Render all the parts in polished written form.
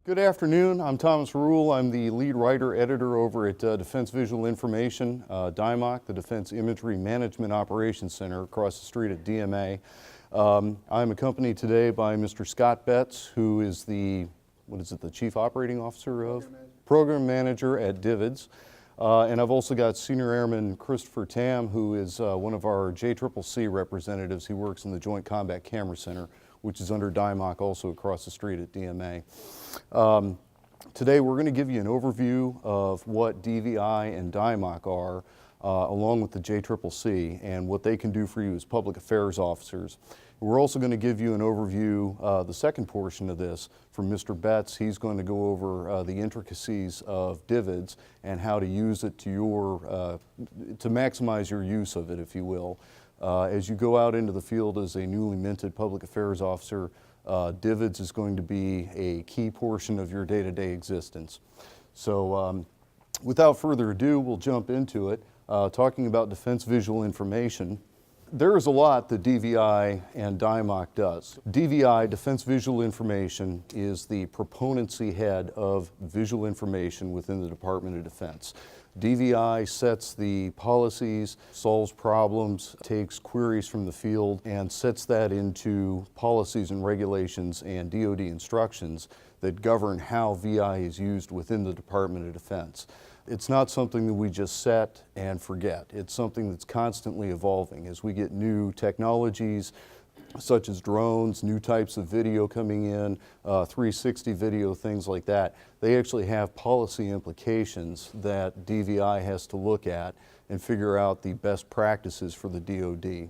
Good afternoon. I'm Thomas Rule. I'm the lead writer-editor over at Defense Visual Information, DIMOC, the Defense Imagery Management Operations Center across the street at DMA. I'm accompanied today by Mr. Scott Betts, who is the Chief Operating Officer of? Program Manager at DVIDS. And I've also got Senior Airman Christopher Tam, who is one of our JCCC representatives. He works in the Joint Combat Camera Center, which is under DIMOC, also across the street at DMA. Today we're going to give you an overview of what DVI and DIMOC are, along with the JCCC, and what they can do for you as public affairs officers. We're also going to give you an overview, the second portion of this, from Mr. Betts. He's going to go over the intricacies of DVIDS and how to use it to maximize your use of it, if you will. As you go out into the field as a newly minted public affairs officer, DVIDS is going to be a key portion of your day-to-day existence. So without further ado, we'll jump into it, talking about Defense Visual Information. There is a lot that DVI and DIMOC does. DVI, Defense Visual Information, is the proponency head of visual information within the Department of Defense. DVI sets the policies, solves problems, takes queries from the field, and sets that into policies and regulations and DoD instructions that govern how VI is used within the Department of Defense. It's not something that we just set and forget. It's something that's constantly evolving as we get new technologies, such as drones, new types of video coming in, 360 video, things like that. They actually have policy implications that DVI has to look at and figure out the best practices for the DoD.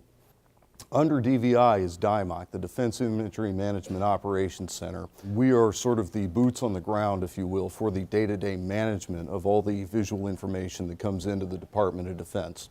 Under DVI is DIMOC, the Defense Imagery Management Operations Center. We are sort of the boots on the ground, if you will, for the day-to-day management of all the visual information that comes into the Department of Defense.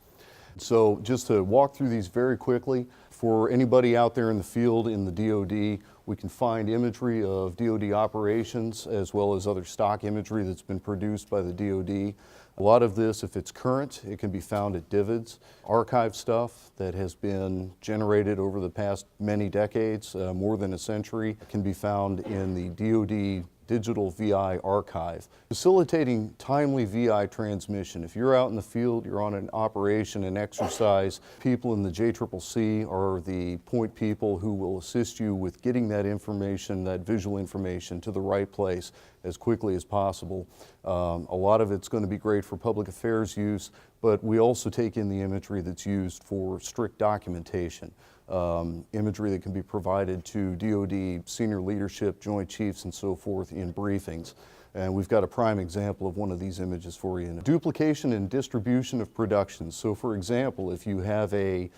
So just to walk through these very quickly, for anybody out there in the field in the DoD, we can find imagery of DoD operations as well as other stock imagery that's been produced by the DoD. A lot of this, if it's current, it can be found at DVIDS. Archive stuff that has been generated over the past many decades, more than a century, can be found in the DoD Digital VI Archive. Facilitating timely VI transmission. If you're out in the field, you're on an operation, an exercise, people in the JCCC are the point people who will assist you with getting that information, that visual information, to the right place as quickly as possible. A lot of it's going to be great for public affairs use, but we also take in the imagery that's used for strict documentation. Imagery that can be provided to DoD senior leadership, joint chiefs, and so forth in briefings. And we've got a prime example of one of these images for you. Duplication and distribution of productions. So for example, if you have a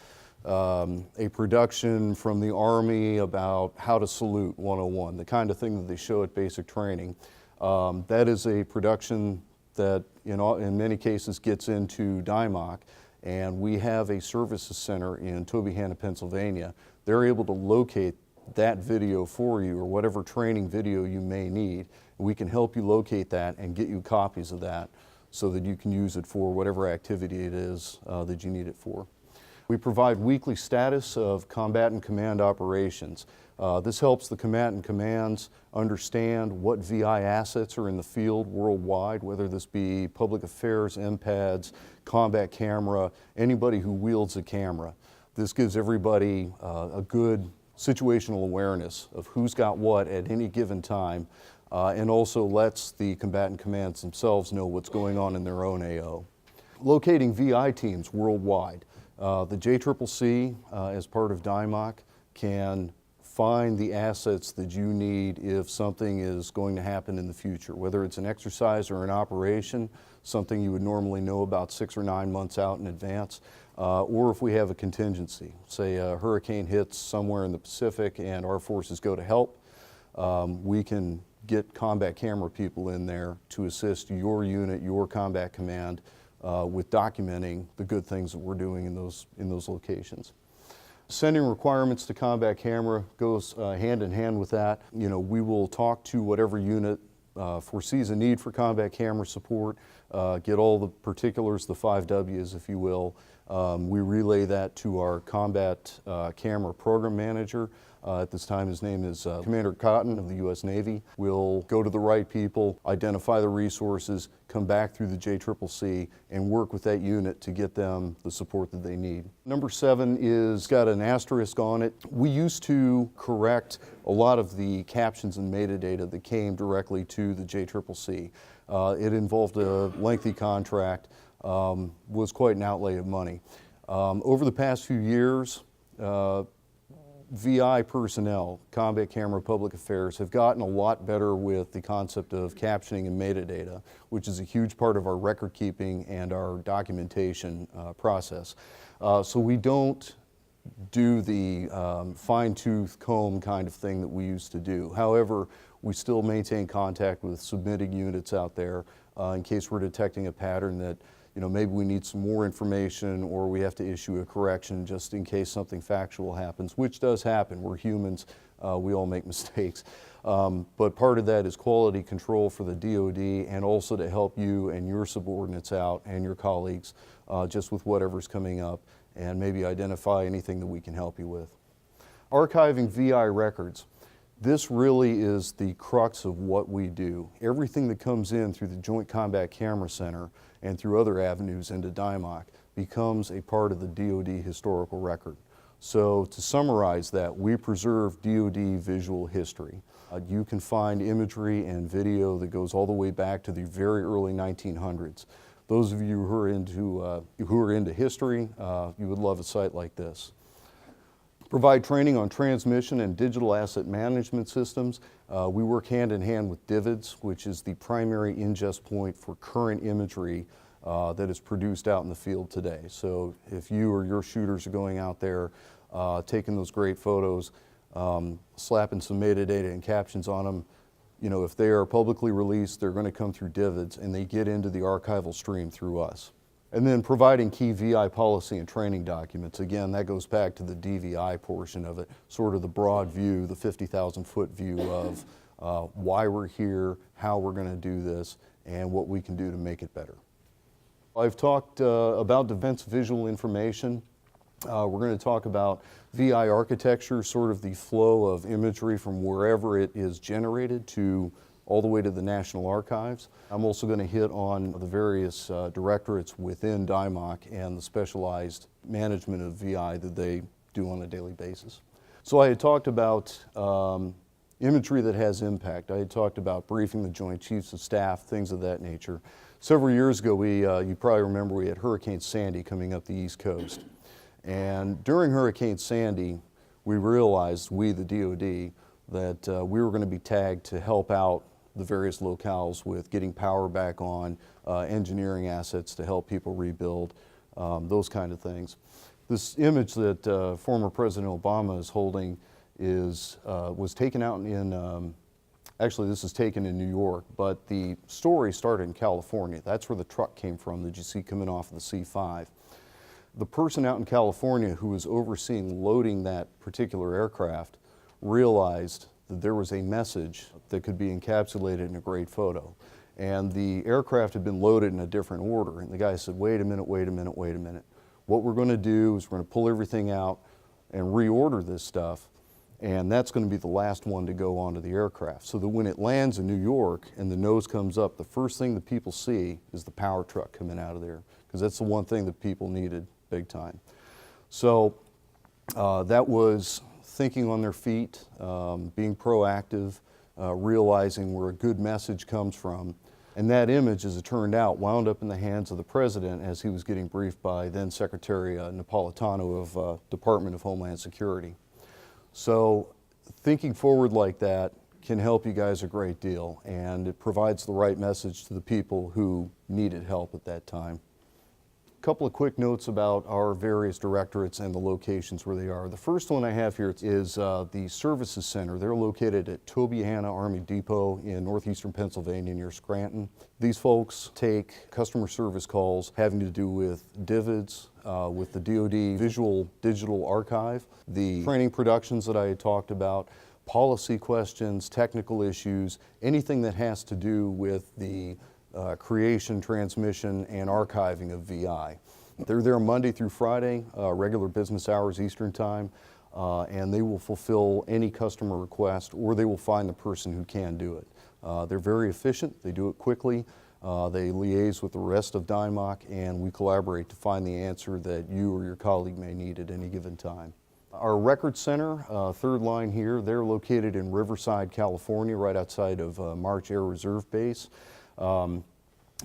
production from the Army about how to salute 101, the kind of thing that they show at basic training, that is a production that in many cases gets into DIMOC. And we have a services center in Tobyhanna, Pennsylvania. They're able to locate that video for you, or whatever training video you may need. We can help you locate that and get you copies of that so that you can use it for whatever activity it is that you need it for. We provide weekly status of combatant command operations. This helps the combatant commands understand what VI assets are in the field worldwide, whether this be public affairs, MPADs, combat camera, anybody who wields a camera. This gives everybody a good situational awareness of who's got what at any given time, and also lets the combatant commands themselves know what's going on in their own AO. Locating VI teams worldwide. The JCCC, as part of DIMOC, can find the assets that you need if something is going to happen in the future, whether it's an exercise or an operation, something you would normally know about 6 or 9 months out in advance, or if we have a contingency, say a hurricane hits somewhere in the Pacific and our forces go to help, we can get combat camera people in there to assist your unit, your combat command, with documenting the good things that we're doing in those locations. Sending requirements to combat camera goes hand in hand with that. We will talk to whatever unit foresees a need for combat camera support, get all the particulars, the 5 Ws, if you will, We relay that to our combat camera program manager. At this time, his name is Commander Cotton of the U.S. Navy. We'll go to the right people, identify the resources, come back through the JCCC, and work with that unit to get them the support that they need. Number 7 is got an asterisk on it. We used to correct a lot of the captions and metadata that came directly to the JCCC. It involved a lengthy contract, was quite an outlay of money. Over the past few years, VI personnel, Combat Camera Public Affairs, have gotten a lot better with the concept of captioning and metadata, which is a huge part of our record keeping and our documentation process. So we don't do the fine-tooth comb kind of thing that we used to do. However, we still maintain contact with submitting units out there in case we're detecting a pattern that maybe we need some more information or we have to issue a correction just in case something factual happens, which does happen. We're humans, we all make mistakes. But part of that is quality control for the DoD and also to help you and your subordinates out and your colleagues just with whatever's coming up and maybe identify anything that we can help you with. Archiving VI records. This really is the crux of what we do. Everything that comes in through the Joint Combat Camera Center and through other avenues into DMA becomes a part of the DoD historical record. So to summarize that, we preserve DoD visual history. You can find imagery and video that goes all the way back to the very early 1900s. Those of you who are into history, you would love a site like this. Provide training on transmission and digital asset management systems. We work hand in hand with DVIDS, which is the primary ingest point for current imagery that is produced out in the field today. So if you or your shooters are going out there taking those great photos, slapping some metadata and captions on them, if they are publicly released, they're going to come through DVIDS and they get into the archival stream through us. And then providing key VI policy and training documents. Again, that goes back to the DVI portion of it, sort of the broad view, the 50,000-foot view of why we're here, how we're going to do this, and what we can do to make it better. I've talked about defense visual information. We're going to talk about VI architecture, sort of the flow of imagery from wherever it is generated to all the way to the National Archives. I'm also going to hit on the various directorates within DMA and the specialized management of VI that they do on a daily basis. So I had talked about imagery that has impact. I had talked about briefing the Joint Chiefs of Staff, things of that nature. Several years ago, you probably remember we had Hurricane Sandy coming up the East Coast. And during Hurricane Sandy, we realized, we the DoD, that we were going to be tagged to help out the various locales with getting power back on, engineering assets to help people rebuild, those kind of things. This image that former President Obama is holding was taken out in, actually this is taken in New York, but the story started in California. That's where the truck came from that you see coming off of the C-5. The person out in California who was overseeing loading that particular aircraft realized that there was a message that could be encapsulated in a great photo. And the aircraft had been loaded in a different order. And the guy said, wait a minute, wait a minute, wait a minute. What we're going to do is we're going to pull everything out and reorder this stuff. And that's going to be the last one to go onto the aircraft. So that when it lands in New York and the nose comes up, the first thing that people see is the power truck coming out of there. Because that's the one thing that people needed big time. So that was thinking on their feet, being proactive, realizing where a good message comes from. And that image, as it turned out, wound up in the hands of the President as he was getting briefed by then Secretary Napolitano of Department of Homeland Security. So thinking forward like that can help you guys a great deal, and it provides the right message to the people who needed help at that time. A couple of quick notes about our various directorates and the locations where they are. The first one I have here is the Services Center. They're located at Tobyhanna Army Depot in northeastern Pennsylvania near Scranton. These folks take customer service calls having to do with DVIDS, with the DoD Visual Digital Archive, the training productions that I had talked about, policy questions, technical issues, anything that has to do with the creation, transmission, and archiving of VI. They're there Monday through Friday, regular business hours Eastern Time, and they will fulfill any customer request, or they will find the person who can do it. They're very efficient, they do it quickly, they liaise with the rest of DMA, and we collaborate to find the answer that you or your colleague may need at any given time. Our record center, third line here, they're located in Riverside, California, right outside of March Air Reserve Base.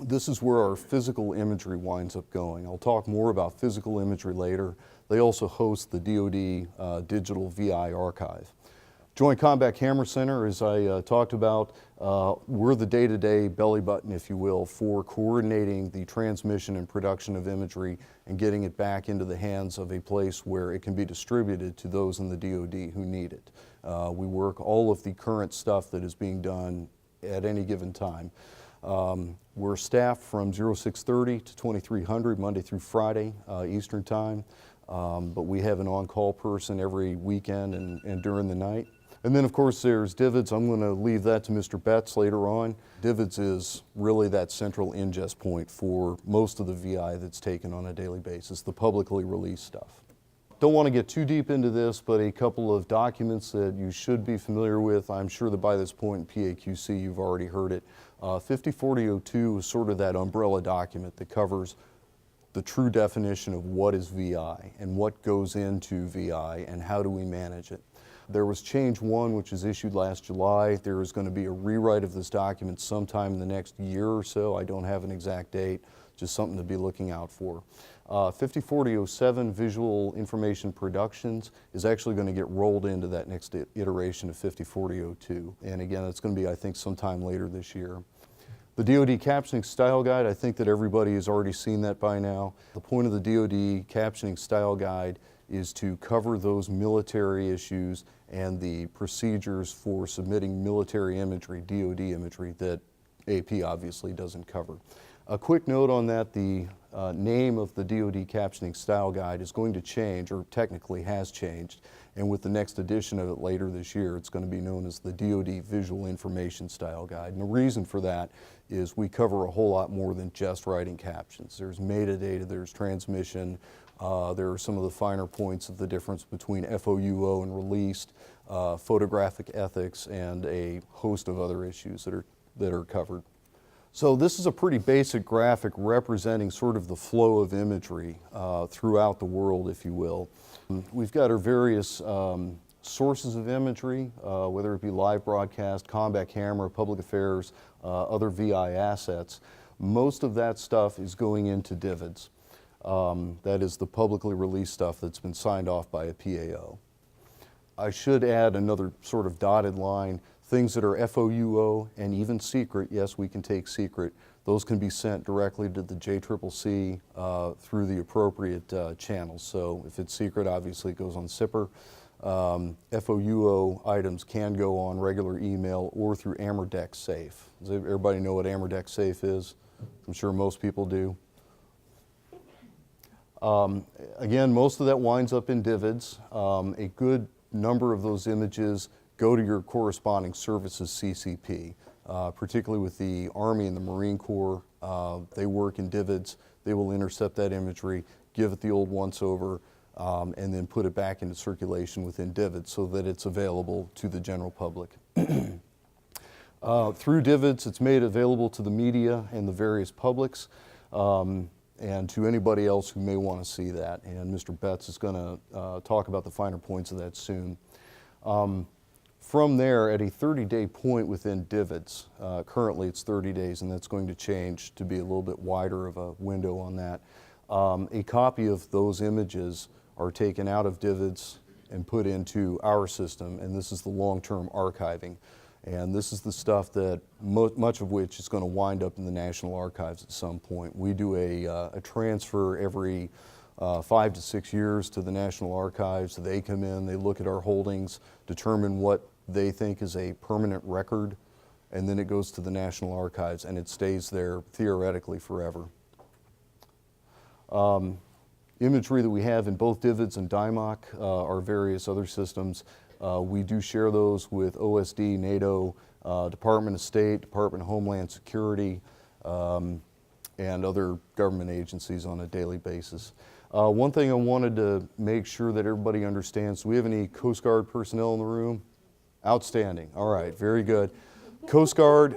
This is where our physical imagery winds up going. I'll talk more about physical imagery later. They also host the DoD Digital VI Archive. Joint Combat Camera Center, as I talked about, we're the day-to-day belly button, if you will, for coordinating the transmission and production of imagery and getting it back into the hands of a place where it can be distributed to those in the DoD who need it. We work all of the current stuff that is being done at any given time. We're staffed from 0630 to 2300 Monday through Friday Eastern Time, but we have an on-call person every weekend and during the night. And then of course there's DVIDS. I'm going to leave that to Mr. Betts later on. DVIDS is really that central ingest point for most of the VI that's taken on a daily basis, the publicly released stuff. Don't want to get too deep into this, but a couple of documents that you should be familiar with. I'm sure that by this point in PAQC you've already heard it. 504002 is sort of that umbrella document that covers the true definition of what is VI and what goes into VI and how do we manage it. There was change 1, which was issued last July. There is going to be a rewrite of this document sometime in the next year or so. I don't have an exact date, just something to be looking out for. 504007, Visual Information Productions, is actually going to get rolled into that next iteration of 504002. And again, it's going to be, I think, sometime later this year. The DoD Captioning Style Guide, I think that everybody has already seen that by now. The point of the DoD Captioning Style Guide is to cover those military issues and the procedures for submitting military imagery, DoD imagery, that AP obviously doesn't cover. A quick note on that, the name of the DoD Captioning Style Guide is going to change, or technically has changed, and with the next edition of it later this year, it's going to be known as the DoD Visual Information Style Guide. And the reason for that is we cover a whole lot more than just writing captions. There's metadata, there's transmission, there are some of the finer points of the difference between FOUO and released, photographic ethics, and a host of other issues that are covered. So this is a pretty basic graphic representing sort of the flow of imagery throughout the world, if you will. We've got our various sources of imagery, whether it be live broadcast, combat camera, public affairs, other VI assets. Most of that stuff is going into DVIDS. That is the publicly released stuff that's been signed off by a PAO. I should add another sort of dotted line. Things that are FOUO and even secret, yes, we can take secret, those can be sent directly to the JCCC through the appropriate channels. So if it's secret, obviously it goes on SIPR. FOUO items can go on regular email or through AmberDeck Safe. Does everybody know what AmberDeck Safe is? I'm sure most people do. Again, most of that winds up in DVIDS. A good number of those images go to your corresponding services CCP, particularly with the Army and the Marine Corps. They work in DVIDS. They will intercept that imagery, give it the old once-over, and then put it back into circulation within DVIDS so that it's available to the general public. Through DVIDS, it's made available to the media and the various publics, and to anybody else who may want to see that. And Mr. Betts is going to talk about the finer points of that soon. From there, at a 30-day point within DVIDS, currently it's 30 days, and that's going to change to be a little bit wider of a window on that. A copy of those images are taken out of DVIDS and put into our system, and this is the long-term archiving. And this is the stuff that much of which is going to wind up in the National Archives at some point. We do a transfer every 5 to 6 years to the National Archives. They come in, they look at our holdings, determine what they think is a permanent record, and then it goes to the National Archives and it stays there theoretically forever. Imagery that we have in both DVIDS and DMA are various other systems. We do share those with OSD, NATO, Department of State, Department of Homeland Security, and other government agencies on a daily basis. One thing I wanted to make sure that everybody understands, do we have any Coast Guard personnel in the room? Outstanding. All right, very good. Coast Guard,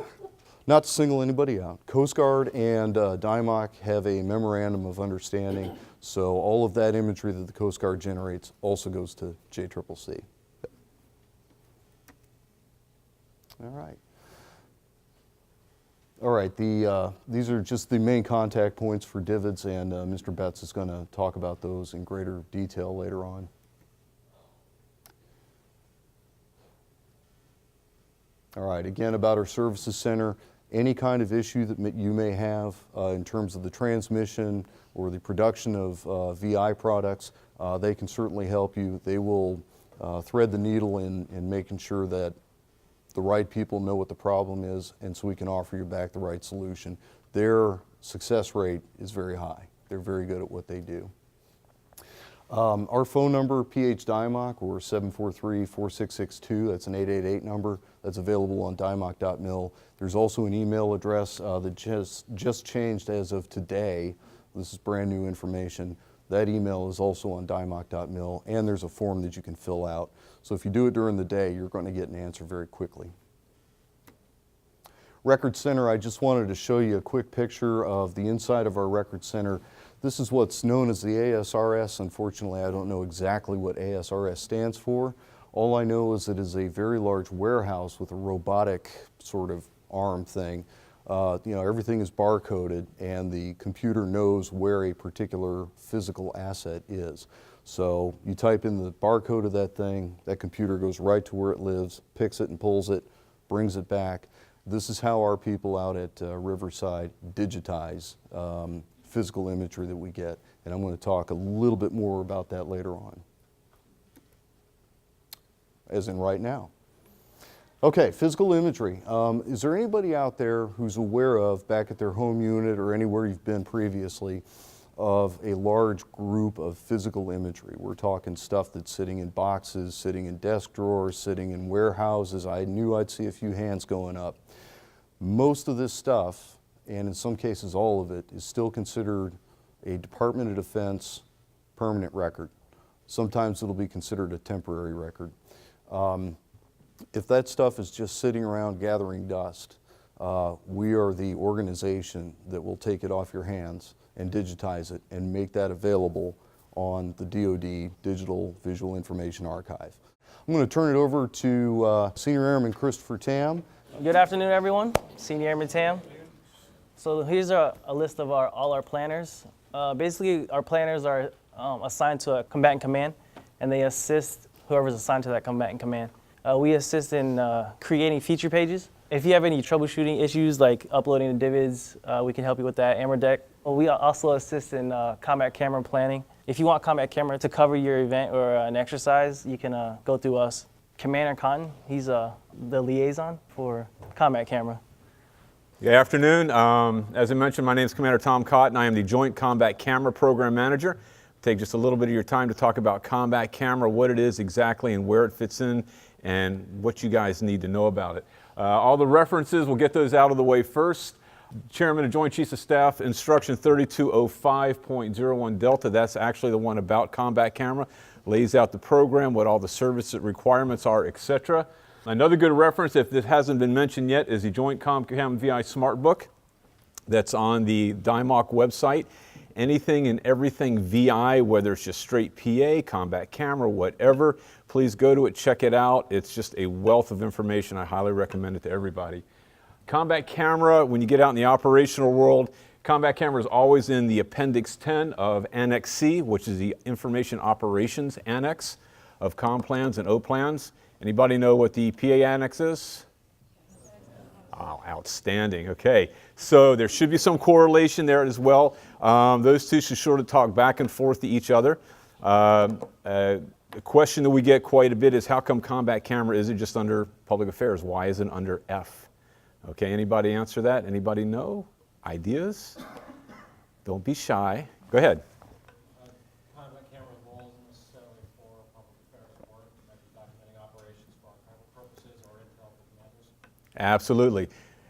not to single anybody out, Coast Guard and DMA have a memorandum of understanding, so all of that imagery that the Coast Guard generates also goes to JCCC. All right. All right, these are just the main contact points for DVIDS, and Mr. Betts is going to talk about those in greater detail later on. All right, again about our services center, any kind of issue that you may have in terms of the transmission or the production of VI products, they can certainly help you. They will thread the needle in making sure that the right people know what the problem is, and so we can offer you back the right solution. Their success rate is very high. They're very good at what they do. Our phone number, PH-DIMOC, or 743-4662, that's an 888 number. That's available on dimac.mil. There's also an email address that just changed as of today. This is brand new information. That email is also on dimac.mil, and there's a form that you can fill out. So if you do it during the day, you're going to get an answer very quickly. Record Center, I just wanted to show you a quick picture of the inside of our Record Center. This is what's known as the ASRS. Unfortunately, I don't know exactly what ASRS stands for. All I know is it is a very large warehouse with a robotic sort of arm thing. You know, everything is barcoded, and the computer knows where a particular physical asset is. So you type in the barcode of that thing, that computer goes right to where it lives, picks it and pulls it, brings it back. This is how our people out at Riverside digitize physical imagery that we get, and I'm going to talk a little bit more about that later on, as in right now. Okay, physical imagery. Is there anybody out there who's aware of, back at their home unit or anywhere you've been previously, of a large group of physical imagery? We're talking stuff that's sitting in boxes, sitting in desk drawers, sitting in warehouses. I knew I'd see a few hands going up. Most of this stuff, and in some cases all of it, is still considered a Department of Defense permanent record. Sometimes it'll be considered a temporary record. If that stuff is just sitting around gathering dust, we are the organization that will take it off your hands and digitize it and make that available on the DoD Digital Visual Information Archive. I'm going to turn it over to Senior Airman Christopher Tam. Good afternoon, everyone. Senior Airman Tam. So here's a list of all our planners. Basically, our planners are assigned to a combatant command, and they assist whoever's assigned to that combatant command. We assist in creating feature pages. If you have any troubleshooting issues like uploading the DVIDs, we can help you with that. Amber Deck. We also assist in combat camera planning. If you want combat camera to cover your event or an exercise, you can go through us. Commander Cotton, he's the liaison for combat camera. Good afternoon. As I mentioned, my name is Commander Tom Cotton. I am the Joint Combat Camera Program Manager. Take just a little bit of your time to talk about combat camera, what it is exactly and where it fits in, and what you guys need to know about it. All the references, we'll get those out of the way first. Chairman of Joint Chiefs of Staff, Instruction 3205.01 Delta, that's actually the one about combat camera, lays out the program, what all the service requirements are, etc. Another good reference, if this hasn't been mentioned yet, is the Joint COMCAM VI Smart Book that's on the DIMOC website. Anything and everything VI, whether it's just straight PA, combat camera, whatever, please go to it, check it out. It's just a wealth of information. I highly recommend it to everybody. Combat camera, when you get out in the operational world, combat camera is always in the Appendix 10 of Annex C, which is the Information Operations Annex of COM plans and O plans. Anybody know what the PA Annex is? Oh, outstanding. Okay, so there should be some correlation there as well. Those two should sort of talk back and forth to each other. A question that we get quite a bit is, how come combat camera isn't just under public affairs? Why isn't it under F? Okay, anybody answer that? Anybody know? Ideas? Don't be shy. Go ahead. Combat camera role isn't necessarily for public affairs work. It might be documenting operations for archival purposes or intel for commanders. Absolutely.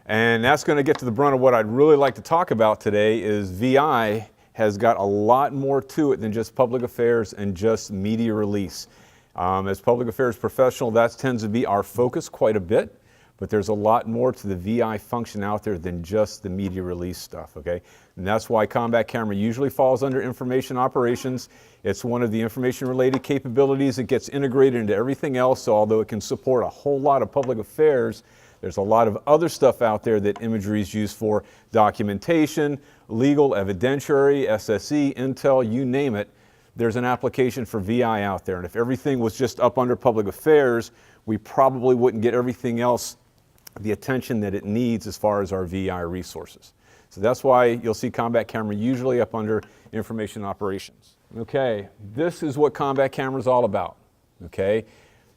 And that's going to get to the brunt of what I'd really like to talk about today is VI has got a lot more to it than just public affairs and just media release. As public affairs professional, that tends to be our focus quite a bit, but there's a lot more to the VI function out there than just the media release stuff, okay? And that's why combat camera usually falls under information operations. It's one of the information related capabilities that gets integrated into everything else, so although it can support a whole lot of public affairs, there's a lot of other stuff out there that imagery is used for: documentation, legal, evidentiary, SSE, intel, you name it. There's an application for VI out there. And if everything was just up under public affairs, we probably wouldn't get everything else the attention that it needs as far as our VI resources. So that's why you'll see combat camera usually up under information operations. Okay, this is what combat camera is all about, okay?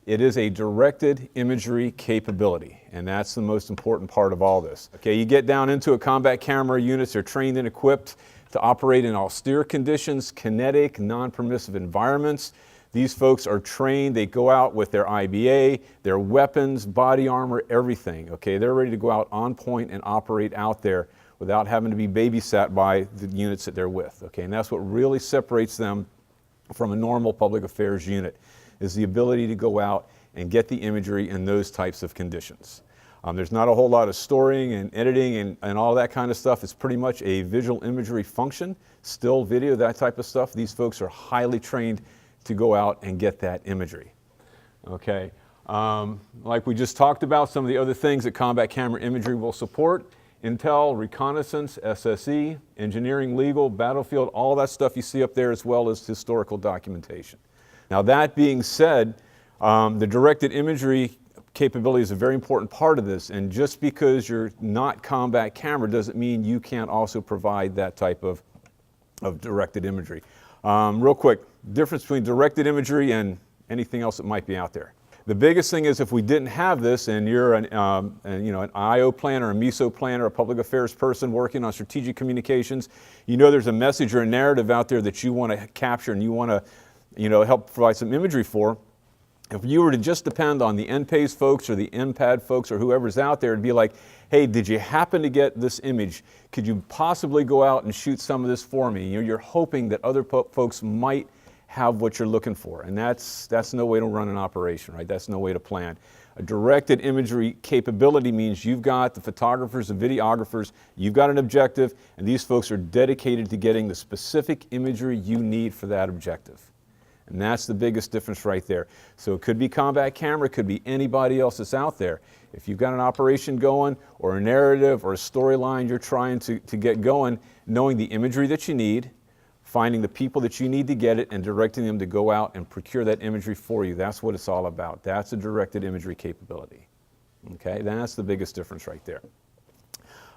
It is a directed imagery capability, and that's the most important part of all this. Okay, you get down into a combat camera, units are trained and equipped to operate in austere conditions, kinetic, non-permissive environments. These folks are trained, they go out with their IBA, their weapons, body armor, everything. Okay, they're ready to go out on point and operate out there without having to be babysat by the units that they're with. Okay, and that's what really separates them from a normal public affairs unit, is the ability to go out and get the imagery in those types of conditions. There's not a whole lot of storing and editing and all that kind of stuff. It's pretty much a visual imagery function, still video, that type of stuff. These folks are highly trained to go out and get that imagery. Okay, like we just talked about, some of the other things that combat camera imagery will support: intel, reconnaissance, SSE, engineering, legal, battlefield, all that stuff you see up there, as well as historical documentation. Now that being said, the directed imagery capability is a very important part of this, and just because you're not combat camera doesn't mean you can't also provide that type of directed imagery. Real quick, difference between directed imagery and anything else that might be out there. The biggest thing is if we didn't have this, and you're an IO planner, a MISO planner, a public affairs person working on strategic communications, you know there's a message or a narrative out there that you want to capture and you want to help provide some imagery for. If you were to just depend on the NPACE folks or the NPAD folks or whoever's out there, it'd be like, hey, did you happen to get this image? Could you possibly go out and shoot some of this for me? You're hoping that other folks might have what you're looking for, and that's no way to run an operation, right? That's no way to plan. A directed imagery capability means you've got the photographers and videographers, you've got an objective, and these folks are dedicated to getting the specific imagery you need for that objective. And that's the biggest difference right there. So it could be combat camera, it could be anybody else that's out there. If you've got an operation going, or a narrative or a storyline you're trying to get going, knowing the imagery that you need, finding the people that you need to get it, and directing them to go out and procure that imagery for you. That's what it's all about. That's a directed imagery capability. Okay, that's the biggest difference right there.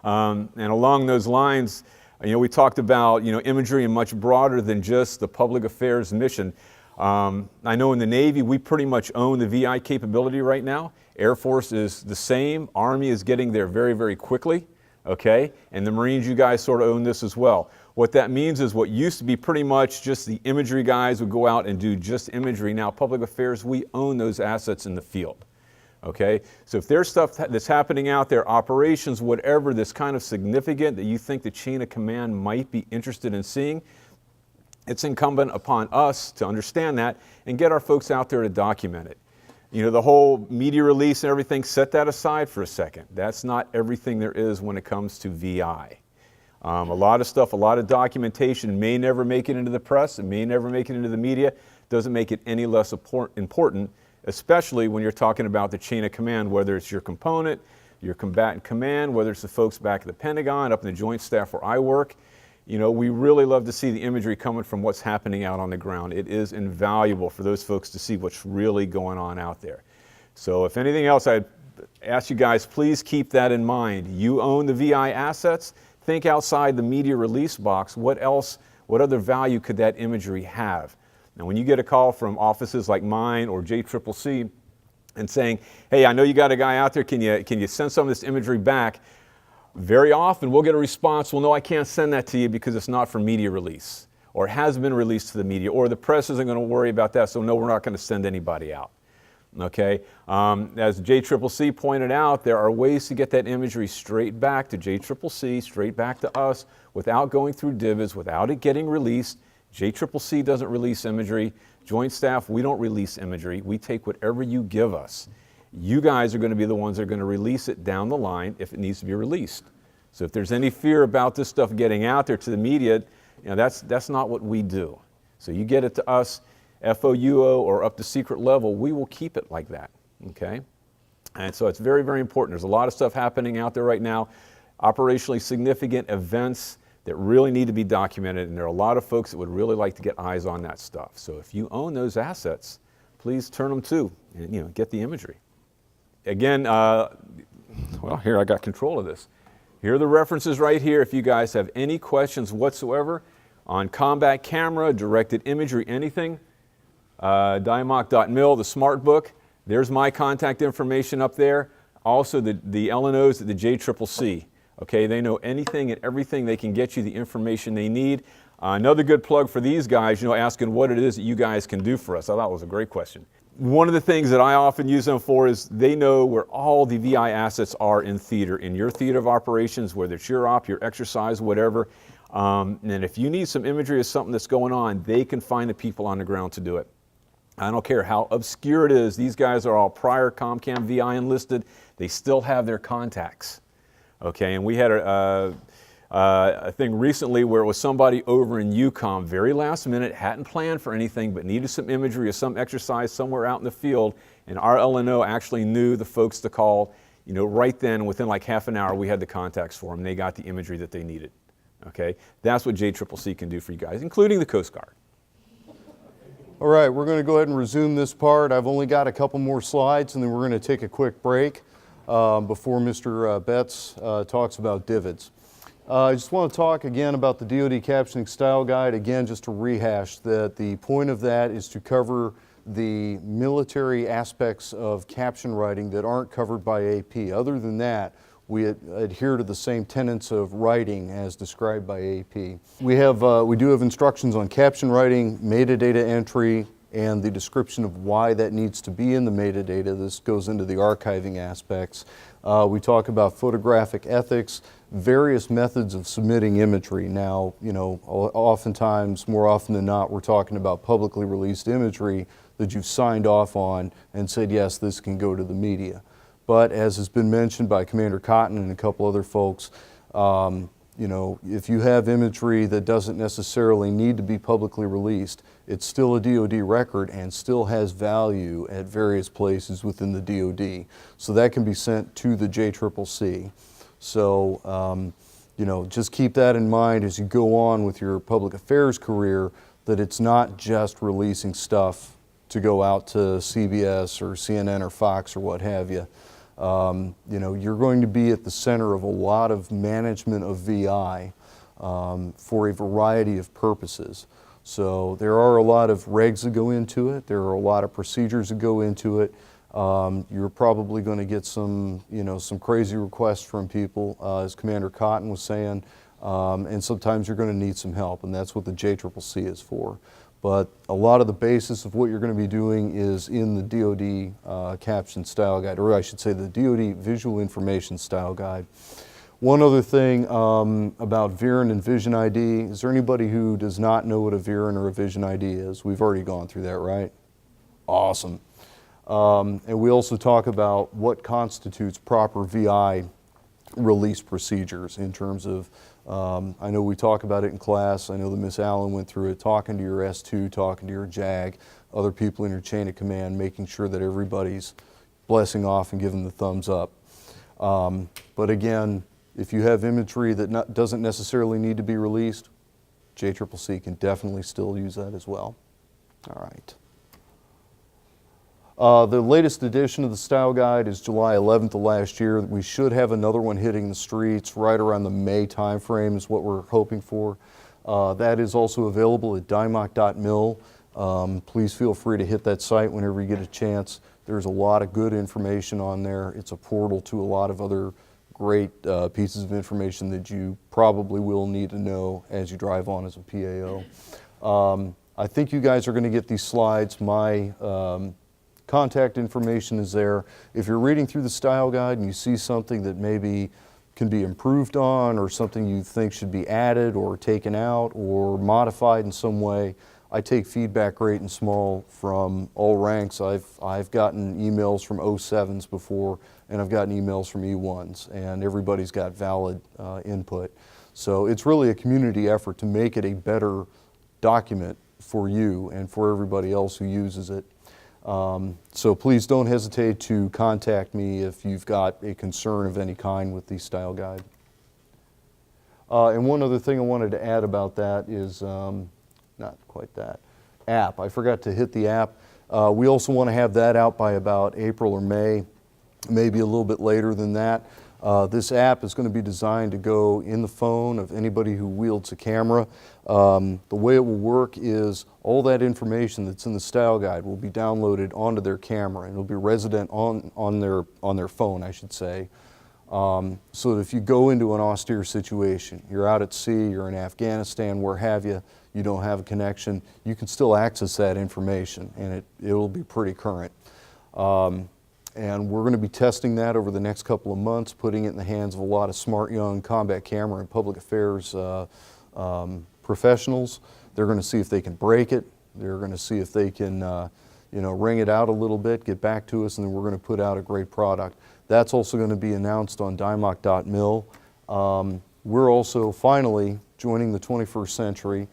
And along those lines, we talked about imagery and much broader than just the public affairs mission. I know in the Navy we pretty much own the VI capability right now. Air Force is the same. Army is getting there very, very quickly. Okay, and the Marines, you guys sort of own this as well. What that means is what used to be pretty much just the imagery guys would go out and do just imagery. Now public affairs, we own those assets in the field. Okay, so if there's stuff that's happening out there, operations, whatever, that's kind of significant that you think the chain of command might be interested in seeing, it's incumbent upon us to understand that and get our folks out there to document it. The whole media release and everything, set that aside for a second. That's not everything there is when it comes to VI. A lot of stuff, a lot of documentation may never make it into the press, it may never make it into the media, doesn't make it any less important, especially when you're talking about the chain of command, whether it's your component, your combatant command, whether it's the folks back at the Pentagon, up in the Joint Staff where I work. We really love to see the imagery coming from what's happening out on the ground. It is invaluable for those folks to see what's really going on out there. So if anything else, I'd ask you guys, please keep that in mind. You own the VI assets. Think outside the media release box. What else, what other value could that imagery have? Now, when you get a call from offices like mine or JCCC and saying, hey, I know you got a guy out there, can you send some of this imagery back? Very often we'll get a response, well, no, I can't send that to you because it's not for media release, or it has been released to the media, or the press isn't going to worry about that, so no, we're not going to send anybody out. Okay, as JCCC pointed out, there are ways to get that imagery straight back to JCCC, straight back to us, without going through DVIDS, without it getting released. JCCC doesn't release imagery. Joint staff, we don't release imagery. We take whatever you give us. You guys are going to be the ones that are going to release it down the line if it needs to be released. So if there's any fear about this stuff getting out there to the media, that's not what we do. So you get it to us, FOUO or up to secret level, we will keep it like that, okay? And so it's very, very important. There's a lot of stuff happening out there right now, operationally significant events that really need to be documented, and there are a lot of folks that would really like to get eyes on that stuff. So if you own those assets, please turn them to and get the imagery. Again, well, here I got control of this. Here are the references right here if you guys have any questions whatsoever on combat camera, directed imagery, anything. DMA-DVIDS, the smart book. There's my contact information up there. Also the LNOs at the JCCC. Okay, they know anything and everything. They can get you the information they need. Another good plug for these guys, asking what it is that you guys can do for us. I thought it was a great question. One of the things that I often use them for is they know where all the VI assets are in theater, in your theater of operations, whether it's your op, your exercise, whatever. And if you need some imagery of something that's going on, they can find the people on the ground to do it. I don't care how obscure it is. These guys are all prior COMCAM VI enlisted. They still have their contacts. Okay, and we had a thing recently where it was somebody over in UCOM, very last minute, hadn't planned for anything, but needed some imagery or some exercise somewhere out in the field, and our LNO actually knew the folks to call, right then, within like half an hour, we had the contacts for them. They got the imagery that they needed. Okay, that's what JCCC can do for you guys, including the Coast Guard. All right, we're going to go ahead and resume this part. I've only got a couple more slides, and then we're going to take a quick break before Mr. Betts talks about DVIDS. I just want to talk again about the DoD Captioning Style Guide. Again, just to rehash that the point of that is to cover the military aspects of caption writing that aren't covered by AP. Other than that, we adhere to the same tenets of writing as described by AP. We do have instructions on caption writing, metadata entry, and the description of why that needs to be in the metadata. This goes into the archiving aspects. We talk about photographic ethics, various methods of submitting imagery. Now, oftentimes, more often than not, we're talking about publicly released imagery that you've signed off on and said, yes, this can go to the media. But as has been mentioned by Commander Cotton and a couple other folks, if you have imagery that doesn't necessarily need to be publicly released, it's still a DoD record and still has value at various places within the DoD. So that can be sent to the JCCC. So, just keep that in mind as you go on with your public affairs career, that it's not just releasing stuff to go out to CBS or CNN or Fox or what have you. You're going to be at the center of a lot of management of VI for a variety of purposes. So there are a lot of regs that go into it. There are a lot of procedures that go into it. You're probably going to get some crazy requests from people, as Commander Cotton was saying, and sometimes you're going to need some help, and that's what the JCCC is for. But a lot of the basis of what you're going to be doing is in the DoD Caption Style Guide, or I should say the DoD Visual Information Style Guide. One other thing about VIRN and Vision ID. Is there anybody who does not know what a VIRN or a Vision ID is? We've already gone through that, right? Awesome. And we also talk about what constitutes proper VI release procedures in terms of, I know we talk about it in class. I know that Ms. Allen went through it, talking to your S2, talking to your JAG, other people in your chain of command, making sure that everybody's blessing off and giving the thumbs up. But again, if you have imagery that doesn't necessarily need to be released, JCCC can definitely still use that as well. All right. The latest edition of the Style Guide is July 11th of last year. We should have another one hitting the streets right around the May timeframe is what we're hoping for. That is also available at DMA-DVIDS-COMCAM. Please feel free to hit that site whenever you get a chance. There's a lot of good information on there. It's a portal to a lot of other great pieces of information that you probably will need to know as you drive on as a PAO. I think you guys are going to get these slides. My contact information is there. If you're reading through the style guide and you see something that maybe can be improved on or something you think should be added or taken out or modified in some way, I take feedback great and small from all ranks. I've gotten emails from 07s before, and I've gotten emails from E1s, and everybody's got valid input. So it's really a community effort to make it a better document for you and for everybody else who uses it. So please don't hesitate to contact me if you've got a concern of any kind with the style guide. And one other thing I wanted to add about that is, not quite that, app. I forgot to hit the app. We also want to have that out by about April or May, maybe a little bit later than that. This app is going to be designed to go in the phone of anybody who wields a camera. The way it will work is all that information that's in the style guide will be downloaded onto their camera, and it'll be resident on their phone, I should say. So that if you go into an austere situation, you're out at sea, you're in Afghanistan, where have you, you don't have a connection, you can still access that information, and it'll be pretty current. And we're going to be testing that over the next couple of months, putting it in the hands of a lot of smart young combat camera and public affairs professionals. They're going to see if they can break it. They're going to see if they can wring it out a little bit, get back to us, and then we're going to put out a great product. That's also going to be announced on dymoc.mil. We're also finally joining the 21st century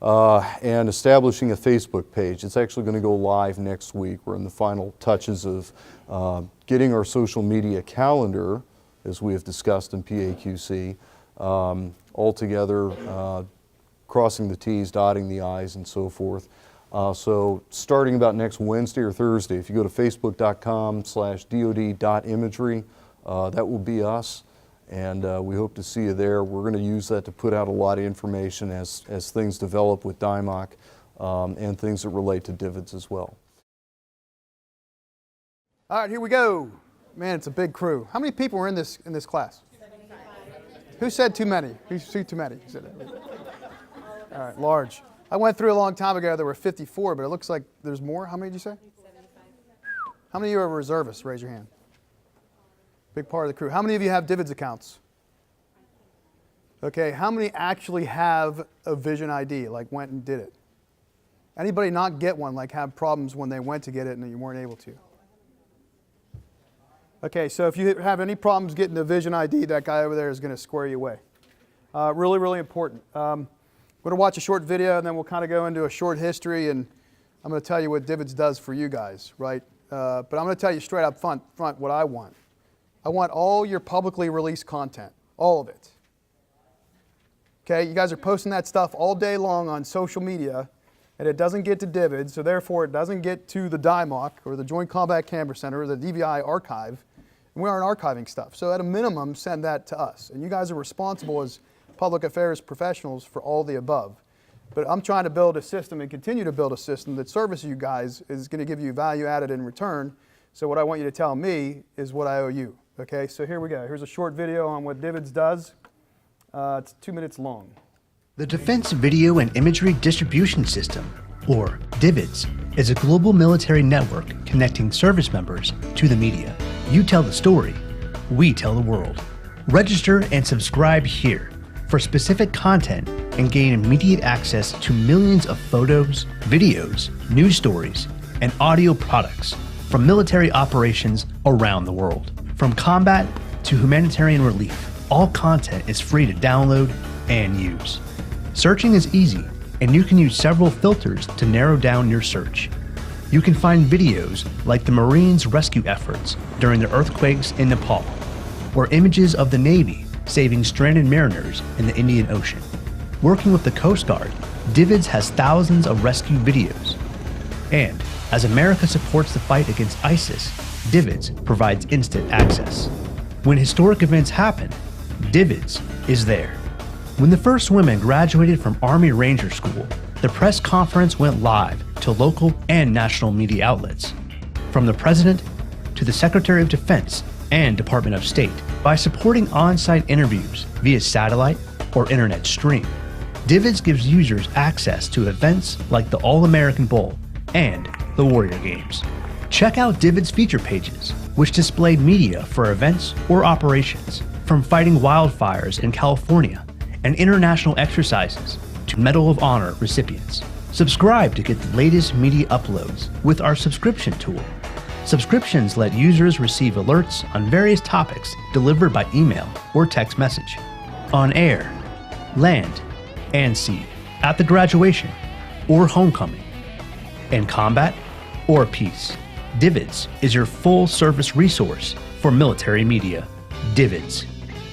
and establishing a Facebook page. It's actually going to go live next week. We're in the final touches of getting our social media calendar, as we have discussed in PAQC, all together, crossing the T's, dotting the I's, and so forth. So starting about next Wednesday or Thursday, if you go to facebook.com/dod.imagery, that will be us. And we hope to see you there. We're going to use that to put out a lot of information as things develop with DMA and things that relate to DVIDS as well. All right, here we go. Man, it's a big crew. How many people were in this class? 75. Who said too many? Who said too many? Who said that? All right, large. I went through a long time ago, there were 54, but it looks like there's more. How many did you say? 75. How many of you are reservists? Raise your hand. Big part of the crew. How many of you have DVIDS accounts? Okay, how many actually have a Vision ID, like went and did it? Anybody not get one, like have problems when they went to get it and you weren't able to? Okay, so if you have any problems getting the Vision ID, that guy over there is going to square you away. Really, really important. We're going to watch a short video and then we'll kind of go into a short history, and I'm going to tell you what DVIDS does for you guys, right? But I'm going to tell you straight up front what I want. I want all your publicly released content, all of it. Okay, you guys are posting that stuff all day long on social media, and it doesn't get to DVIDS, so therefore it doesn't get to the DMOC or the Joint Combat Camera Center or the DVI archive, and we aren't archiving stuff. So at a minimum, send that to us. And you guys are responsible as public affairs professionals for all the above. But I'm trying to build a system and continue to build a system that services you guys, is going to give you value added in return. So what I want you to tell me is what I owe you. Okay, so here we go. Here's a short video on what DVIDS does. It's 2 minutes long. The Defense Video and Imagery Distribution System, or DVIDS, is a global military network connecting service members to the media. You tell the story, we tell the world. Register and subscribe here for specific content and gain immediate access to millions of photos, videos, news stories, and audio products from military operations around the world. From combat to humanitarian relief, all content is free to download and use. Searching is easy, and you can use several filters to narrow down your search. You can find videos like the Marines' rescue efforts during the earthquakes in Nepal, or images of the Navy saving stranded mariners in the Indian Ocean. Working with the Coast Guard, DVIDS has thousands of rescue videos. And as America supports the fight against ISIS, DVIDS provides instant access. When historic events happen, DVIDS is there. When the first women graduated from Army Ranger School, the press conference went live to local and national media outlets, from the President to the Secretary of Defense and Department of State. By supporting on-site interviews via satellite or internet stream, DVIDS gives users access to events like the All-American Bowl and the Warrior Games. Check out DVIDS feature pages, which display media for events or operations, from fighting wildfires in California and international exercises to Medal of Honor recipients. Subscribe to get the latest media uploads with our subscription tool. Subscriptions let users receive alerts on various topics delivered by email or text message, on air, land, and sea, at the graduation or homecoming, in combat or peace. DVIDS is your full-service resource for military media. DVIDS.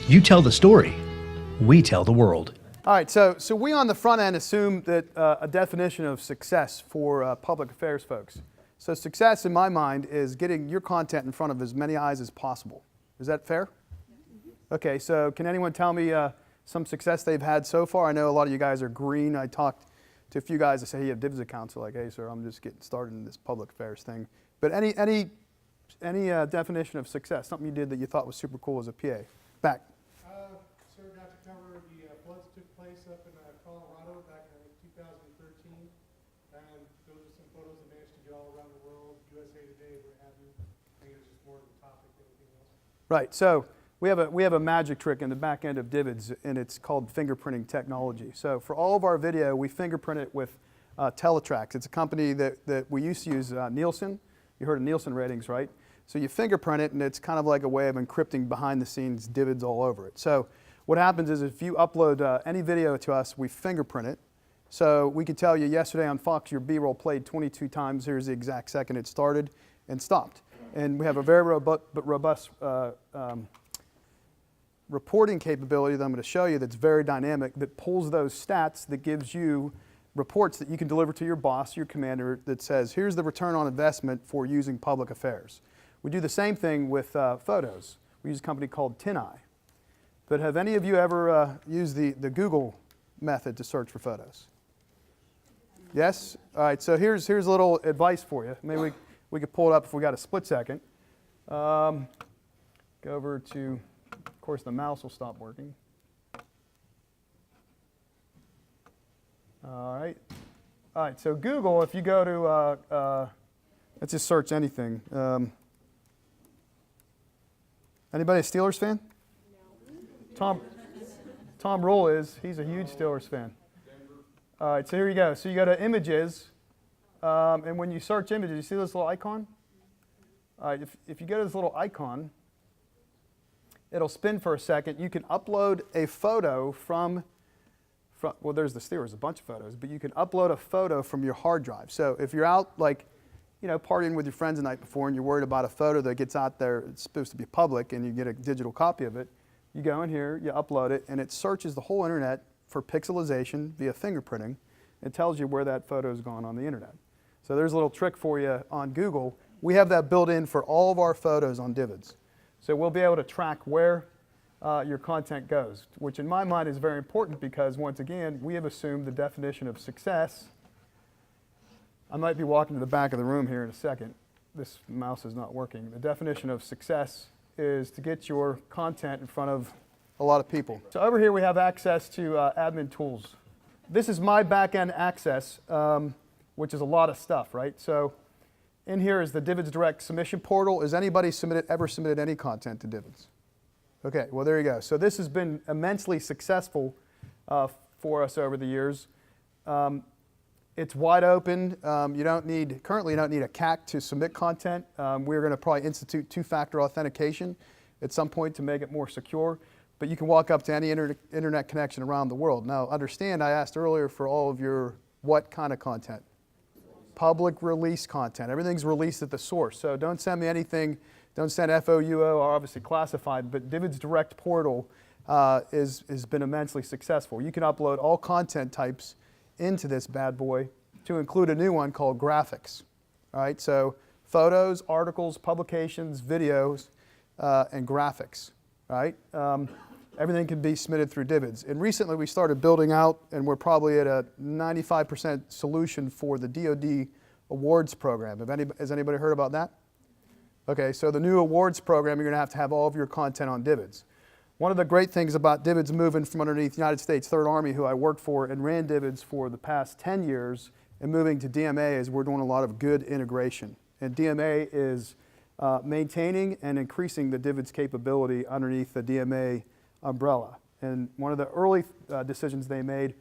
You tell the story, we tell the world. All right, so we on the front end assume that a definition of success for public affairs folks. So success in my mind is getting your content in front of as many eyes as possible. Is that fair? Okay, so can anyone tell me some success they've had so far? I know a lot of you guys are green. I talked to a few guys that say, hey, you have DVIDS accounts. They're like, hey, sir, I'm just getting started in this public affairs thing. But any definition of success, something you did that you thought was super cool as a PA? Back. Sir, got to cover the floods took place up in Colorado back in 2013. And those are some photos I managed to get all around the world, USA Today, what have you. I think it's just more of the topic than anything else. Right, so we have a magic trick in the back end of DVIDS, and it's called fingerprinting technology. So for all of our video, we fingerprint it with Teletrax. It's a company that we used to use Nielsen. You heard of Nielsen ratings, right? So you fingerprint it, and it's kind of like a way of encrypting behind the scenes DVIDS all over it. So what happens is if you upload any video to us, we fingerprint it. So we could tell you yesterday on Fox, your B-roll played 22 times. Here's the exact second it started and stopped. And we have a very robust reporting capability that I'm going to show you that's very dynamic, that pulls those stats, that gives you reports that you can deliver to your boss, your commander, that says, here's the return on investment for using public affairs. We do the same thing with photos. We use a company called TinEye. But have any of you ever used the Google method to search for photos? Yes? All right, so here's a little advice for you. Maybe we could pull it up if we got a split second. Go over to, of course, the mouse will stop working. All right, so Google, if you go to, let's just search anything. Anybody a Steelers fan? No. Tom Rule is. He's a huge Steelers fan. All right, so here you go. So you go to Images, and when you search images, you see this little icon? All right, if you go to this little icon, it'll spin for a second. You can upload a photo from well, there's the Steelers, a bunch of photos, but you can upload a photo from your hard drive. So if you're out, like, you know, partying with your friends the night before and you're worried about a photo that gets out there, it's supposed to be public, and you get a digital copy of it, you go in here, you upload it, and it searches the whole internet for pixelization via fingerprinting. It tells you where that photo's gone on the internet. So there's a little trick for you on Google. We have that built in for all of our photos on DVIDS. So we'll be able to track where your content goes, which in my mind is very important because, once again, we have assumed the definition of success. I might be walking to the back of the room here in a second. This mouse is not working. The definition of success is to get your content in front of a lot of people. So over here we have access to admin tools. This is my back-end access, which is a lot of stuff, right? So in here is the DVIDS Direct Submission Portal. Has anybody ever submitted any content to DVIDS? Okay, well, there you go. So this has been immensely successful for us over the years. It's wide open. Currently you don't need a CAC to submit content. We're going to probably institute two-factor authentication at some point to make it more secure. But you can walk up to any internet connection around the world. Now, understand, I asked earlier for all of your what kind of content? Public release content. Everything's released at the source. So don't send me anything. Don't send FOUO, or obviously classified, but DVIDS Direct Portal has been immensely successful. You can upload all content types into this bad boy to include a new one called graphics. All right, so photos, articles, publications, videos, and graphics. All right, everything can be submitted through DVIDS. And recently we started building out, and we're probably at a 95% solution for the DoD awards program. Has anybody heard about that? Okay, so the new awards program, you're going to have all of your content on DVIDS. One of the great things about DVIDS moving from underneath the United States Third Army, who I worked for and ran DVIDS for the past 10 years, and moving to DMA is we're doing a lot of good integration. And DMA is maintaining and increasing the DVIDS capability underneath the DMA umbrella. And one of the early decisions they made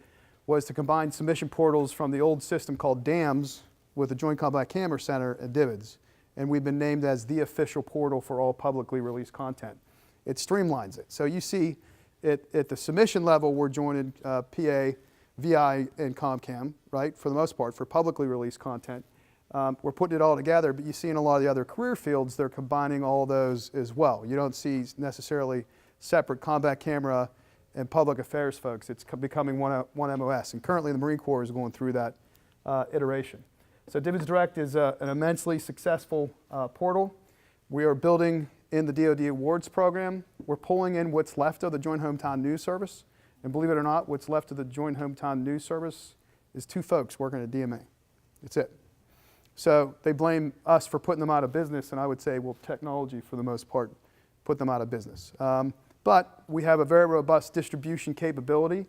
was to combine submission portals from the old system called DAMS with the Joint Combat Camera Center and DVIDS. And we've been named as the official portal for all publicly released content. It streamlines it. So you see at the submission level, we're joining PA, VI, and COMCAM, right, for the most part, for publicly released content. We're putting it all together, but you see in a lot of the other career fields, they're combining all those as well. You don't see necessarily separate combat camera and public affairs folks. It's becoming one MOS, and currently the Marine Corps is going through that iteration. So DVIDS Direct is an immensely successful portal. We are building in the DoD Awards program. We're pulling in what's left of the Joint Hometown News Service, and believe it or not, what's left of the Joint Hometown News Service is 2 folks working at DMA. That's it. So they blame us for putting them out of business, and I would say, well, technology, for the most part, put them out of business. But we have a very robust distribution capability.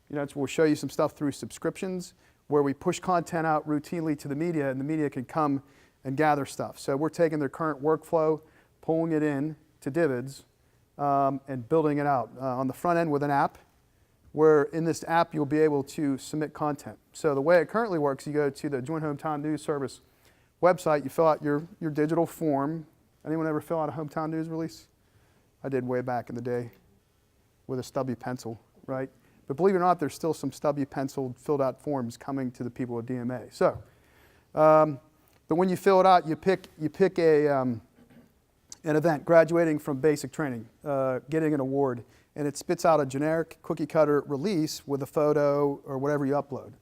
You know, we'll show you some stuff through subscriptions where we push content out routinely to the media, and the media can come and gather stuff. So we're taking their current workflow, pulling it in to DVIDS, and building it out on the front end with an app, where in this app you'll be able to submit content. So the way it currently works, you go to the Joint Hometown News Service website, you fill out your digital form. Anyone ever fill out a hometown news release? I did way back in the day with a stubby pencil, right? But believe it or not, there's still some stubby penciled filled out forms coming to the people at DMA. So, but when you fill it out, you pick an event, graduating from basic training, getting an award, and it spits out a generic cookie cutter release with a photo or whatever you upload.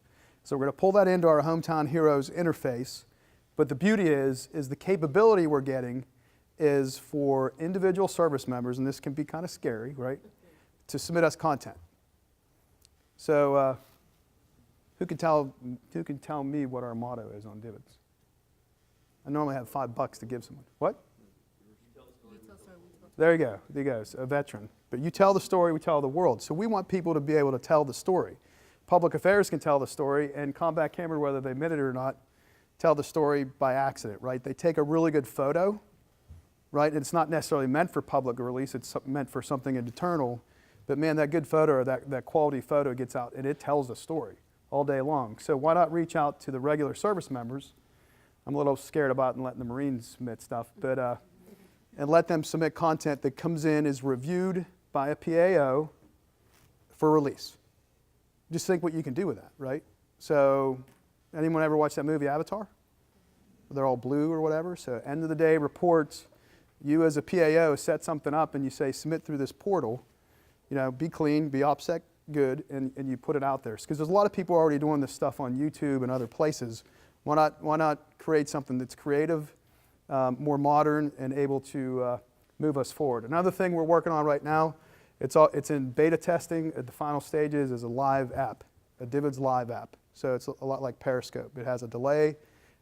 So we're going to pull that into our Hometown Heroes interface. But the beauty is the capability we're getting is for individual service members, and this can be kind of scary, right, to submit us content. So who can tell me what our motto is on DVIDS? I normally have $5 to give someone. What? There you go. There you go. So a veteran. But you tell the story, we tell the world. So we want people to be able to tell the story. Public affairs can tell the story, and combat camera, whether they admit it or not, tell the story by accident, right? They take a really good photo, right? And it's not necessarily meant for public release, it's meant for something internal. But man, that good photo or that quality photo gets out and it tells the story all day long. So why not reach out to the regular service members? I'm a little scared about letting the Marines submit stuff, but and let them submit content that comes in, is reviewed by a PAO for release. Just think what you can do with that, right? So anyone ever watch that movie Avatar? They're all blue or whatever. So end of the day reports, you as a PAO set something up and you say not through this portal, you know, be clean, be OPSEC good, and you put it out there. Because there's a lot of people already doing this stuff on YouTube and other places. Why not create something that's creative, more modern, and able to move us forward? Another thing we're working on right now, it's in beta testing at the final stages, is a live app, a DVIDS live app. So it's a lot like Periscope. It has a delay.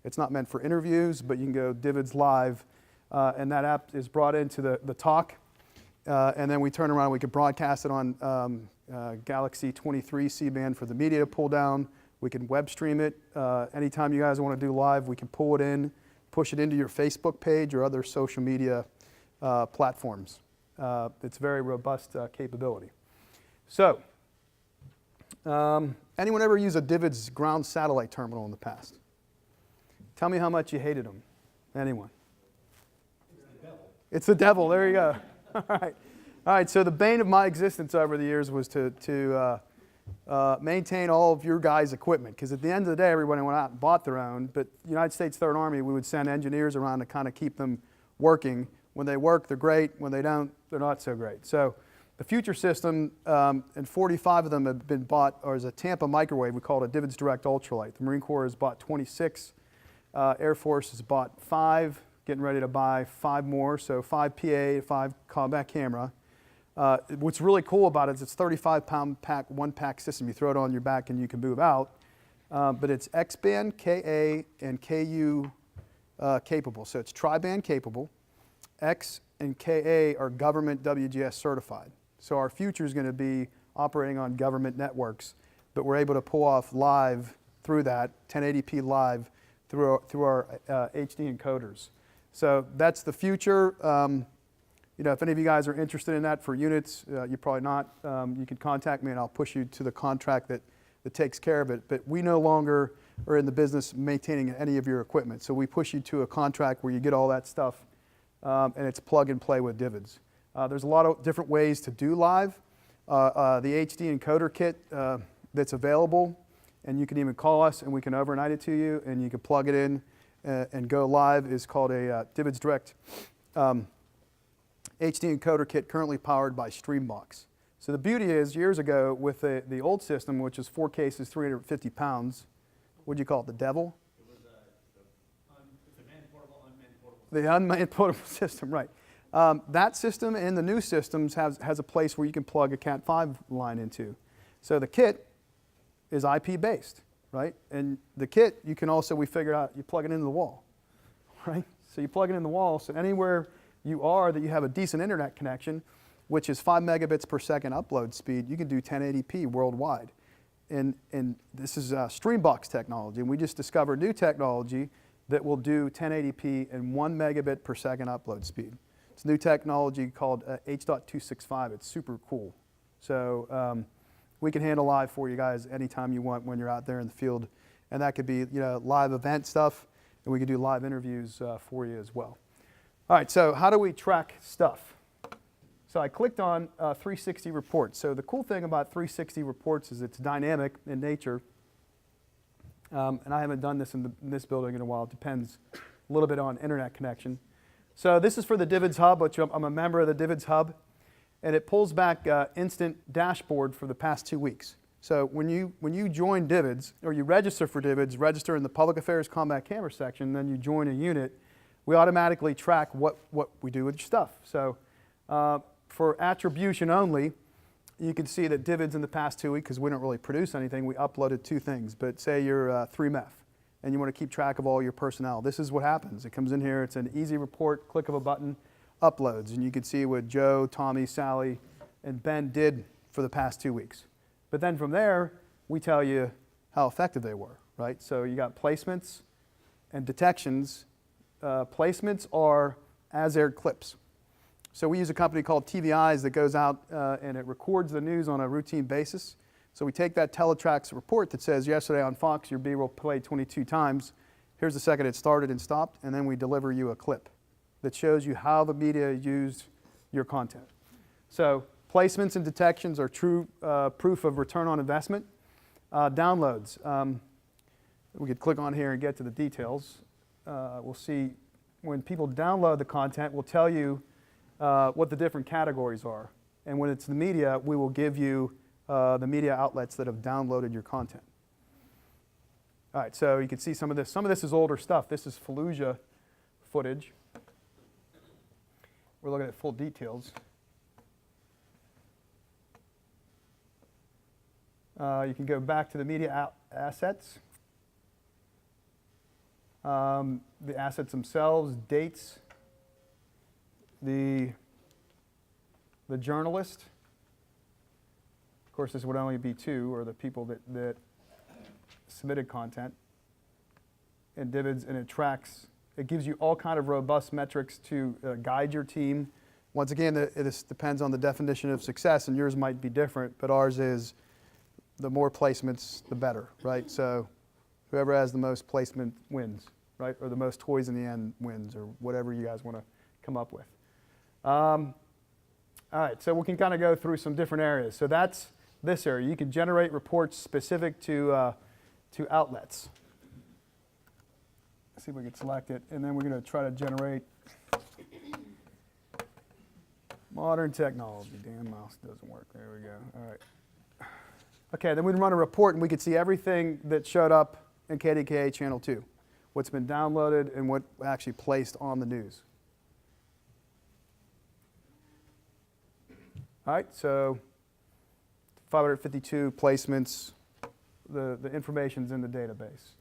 It's not meant for interviews, but you can go DVIDS live, and that app is brought into the talk. And then we turn around, we can broadcast it on Galaxy 23 C-band for the media to pull down. We can web stream it. Anytime you guys want to do live, we can pull it in, push it into your Facebook page or other social media platforms. It's very robust capability. So, anyone ever use a DVIDS ground satellite terminal in the past? Tell me how much you hated them. Anyone? It's the devil. It's the devil. There you go. All right. All right. So the bane of my existence over the years was to maintain all of your guys' equipment, because at the end of the day, everybody went out and bought their own. But the United States Third Army, we would send engineers around to kind of keep them working. When they work, they're great. When they don't, they're not so great. So the future system, and 45 of them have been bought, or as a Tampa microwave, we call it a DVIDS Direct Ultralight. The Marine Corps has bought 26. Air Force has bought 5, getting ready to buy 5 more. So 5 PA, 5 combat camera. What's really cool about it is it's 35-pound pack, one-pack system. You throw it on your back and you can move out. But it's X-band, KA, and KU capable. So it's tri-band capable. X and KA are government WGS certified. So our future is going to be operating on government networks, but we're able to pull off live through that, 1080p live, through our HD encoders. So that's the future. You know, if any of you guys are interested in that for units, you're probably not. You can contact me and I'll push you to the contract that takes care of it. But we no longer are in the business maintaining any of your equipment. So we push you to a contract where you get all that stuff and it's plug and play with DVIDS. There's a lot of different ways to do live. The HD encoder kit that's available, and you can even call us and we can overnight it to you and you can plug it in and go live, is called a DVIDS Direct HD encoder kit, currently powered by Streambox. So the beauty is, years ago with the old system, which is 4 cases, 350 pounds, what'd you call it, the devil? It was it's a man-portable, unmanned portable. The unmanned portable system, right. That system and the new systems has a place where you can plug a Cat5 line into. So the kit is IP based, right? And the kit, you can also, we figured out, you plug it into the wall, right? So you plug it in the wall, so anywhere you are that you have a decent internet connection, which is 5 megabits per second upload speed, you can do 1080p worldwide. And this is Streambox technology, and we just discovered new technology that will do 1080p and 1 megabit per second upload speed. It's new technology called H.265. It's super cool. So we can handle live for you guys anytime you want when you're out there in the field. And that could be, you know, live event stuff, and we can do live interviews for you as well. All right, so how do we track stuff? So I clicked on 360 reports. So the cool thing about 360 reports is it's dynamic in nature. And I haven't done this in this building in a while. It depends a little bit on internet connection. So this is for the DVIDS Hub, which I'm a member of the DVIDS Hub. And it pulls back instant dashboard for the past 2 weeks. So when you join DVIDS, or you register for DVIDS, register in the Public Affairs Combat Camera section, then you join a unit, we automatically track what we do with your stuff. So for attribution only, you can see that DVIDS in the past 2 weeks, because we don't really produce anything, we uploaded 2 things. But say you're 3MEF, and you want to keep track of all your personnel. This is what happens. It comes in here, it's an easy report, click of a button, uploads. And you can see what Joe, Tommy, Sally, and Ben did for the past 2 weeks. But then from there, we tell you how effective they were, right? So you got placements and detections. Placements are as-aired clips. So we use a company called TVIs that goes out and it records the news on a routine basis. So we take that teletracks report that says yesterday on Fox your B-roll played 22 times. Here's the second it started and stopped, and then we deliver you a clip that shows you how the media used your content. So placements and detections are true proof of return on investment. Downloads. We could click on here and get to the details. We'll see when people download the content, we'll tell you what the different categories are. And when it's the media, we will give you the media outlets that have downloaded your content. All right, so you can see some of this. Some of this is older stuff. This is Fallujah footage. We're looking at full details. You can go back to the media assets. The assets themselves, dates, the journalist. Of course, this would only be 2, or the people that submitted content. And DVIDS, and it tracks, it gives you all kind of robust metrics to guide your team. Once again, it depends on the definition of success, and yours might be different, but ours is the more placements, the better, right? So whoever has the most placement wins, right? Or the most toys in the end wins, or whatever you guys want to come up with. All right, so we can kind of go through some different areas. So that's this area. You can generate reports specific to outlets. Let's see if we can select it, and then we're going to try to generate modern technology. Damn, mouse doesn't work. There we go. All right. Okay, then we run a report, and we can see everything that showed up in KDKA Channel 2, what's been downloaded and what actually placed on the news. All right, so 552 placements, the information's in the database.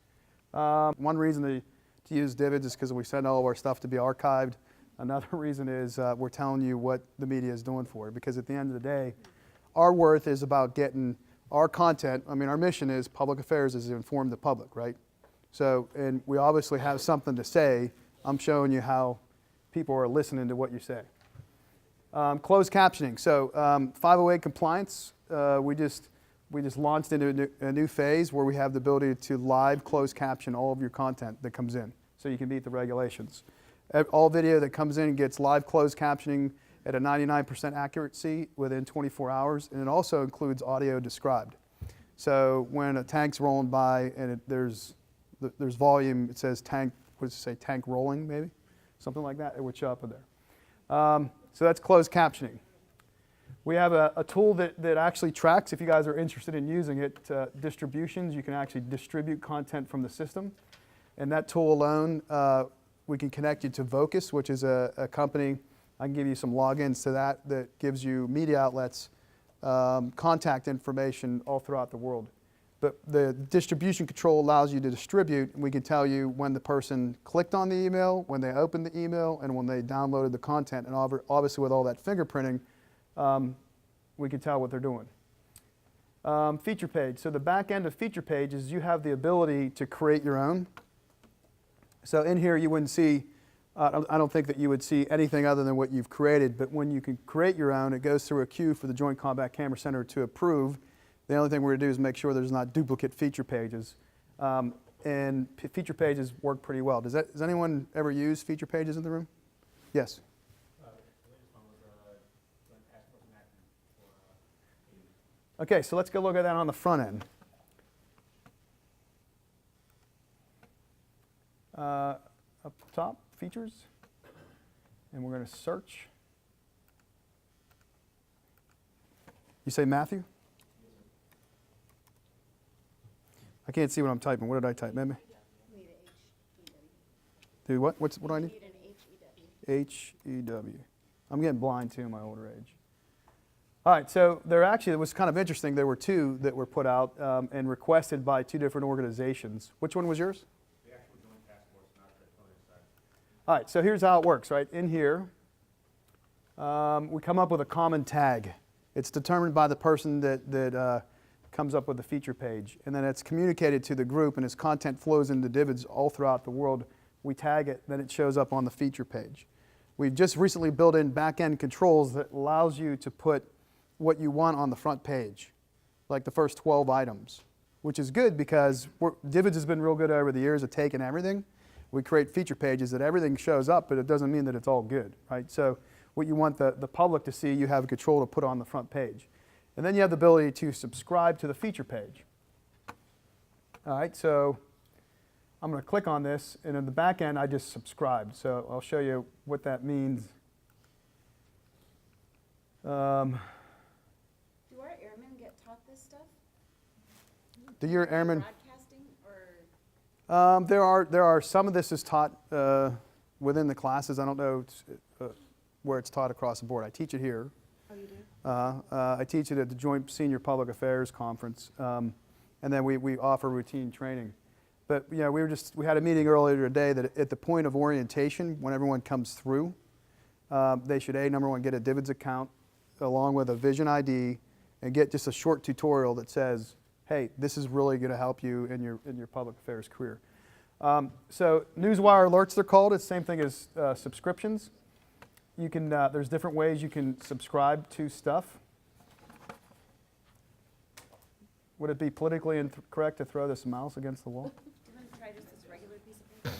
One reason to use DVIDS is because we send all of our stuff to be archived. Another reason is we're telling you what the media is doing for it, because at the end of the day, our worth is about getting our content. I mean, our mission is public affairs is to inform the public, right? So, and we obviously have something to say. I'm showing you how people are listening to what you say. Closed captioning. So 508 compliance, we just launched into a new phase where we have the ability to live closed caption all of your content that comes in, so you can meet the regulations. All video that comes in gets live closed captioning at a 99% accuracy within 24 hours, and it also includes audio described. So when a tank's rolling by and there's volume, it says tank, what does it say, tank rolling maybe? Something like that, it would show up in there. So that's closed captioning. We have a tool that actually tracks, if you guys are interested in using it, distributions. You can actually distribute content from the system. And that tool alone, we can connect you to Vocus, which is a company. I can give you some logins to that gives you media outlets, contact information all throughout the world. But the distribution control allows you to distribute, and we can tell you when the person clicked on the email, when they opened the email, and when they downloaded the content. And obviously with all that fingerprinting, we can tell what they're doing. Feature page. So the back end of feature page is you have the ability to create your own. So in here you wouldn't see, I don't think that you would see anything other than what you've created, but when you can create your own, it goes through a queue for the Joint Combat Camera Center to approve. The only thing we're going to do is make sure there's not duplicate feature pages. And feature pages work pretty well. Does anyone ever use feature pages in the room? Yes? Okay, so let's go look at that on the front end. Up top, features, and we're going to search. You say Matthew? I can't see what I'm typing. What did I type, Meme? Dude, what? What do I need? H-E-W. I'm getting blind too in my older age. All right, so it was kind of interesting. There were two that were put out and requested by two different organizations. Which one was yours? The actual joint task force, not the clinic side. All right, so here's how it works, right? In here, we come up with a common tag. It's determined by the person that comes up with the feature page. And then it's communicated to the group, and as content flows into DVIDS all throughout the world, we tag it, then it shows up on the feature page. We've just recently built in backend controls that allows you to put what you want on the front page, like the first 12 items, which is good because DVIDS has been real good over the years at taking everything. We create feature pages that everything shows up, but it doesn't mean that it's all good, right? So what you want the public to see, you have control to put on the front page. And then you have the ability to subscribe to the feature page. All right, so I'm going to click on this, and in the back end, I just subscribed. So I'll show you what that means. Do our airmen get taught this stuff? Do your airmen? Broadcasting or? There are some of this is taught within the classes. I don't know where it's taught across the board. I teach it here. Oh, you do? I teach it at the Joint Senior Public Affairs Conference, and then we offer routine training. But yeah, we had a meeting earlier today that at the point of orientation, when everyone comes through, they should number one, get a DVIDS account along with a Vision ID, and get just a short tutorial that says, hey, this is really going to help you in your public affairs career. So Newswire alerts, they're called. It's the same thing as subscriptions. You can, there's different ways you can subscribe to stuff. Would it be politically incorrect to throw this mouse against the wall? Do you want to try just this regular piece of paper?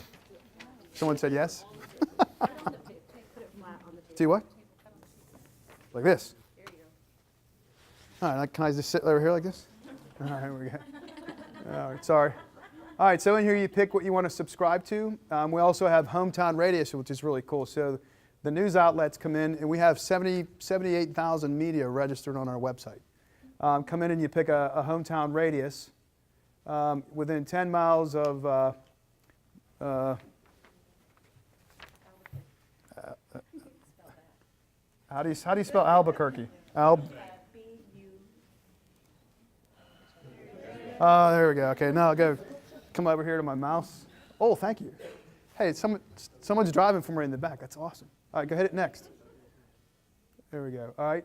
Someone said yes? Put it flat on the table. See what? Like this. There you go. All right, can I just sit over here like this? All right, here we go. All right, sorry. All right, so in here you pick what you want to subscribe to. We also have hometown radius, which is really cool. So the news outlets come in, and we have 78,000 media registered on our website. Come in and you pick a hometown radius within 10 miles of how do you spell Albuquerque? There we go. Okay, now I'll go come over here to my mouse. Oh, thank you. Hey, someone's driving from right in the back. That's awesome. All right, go hit it next. There we go. All right.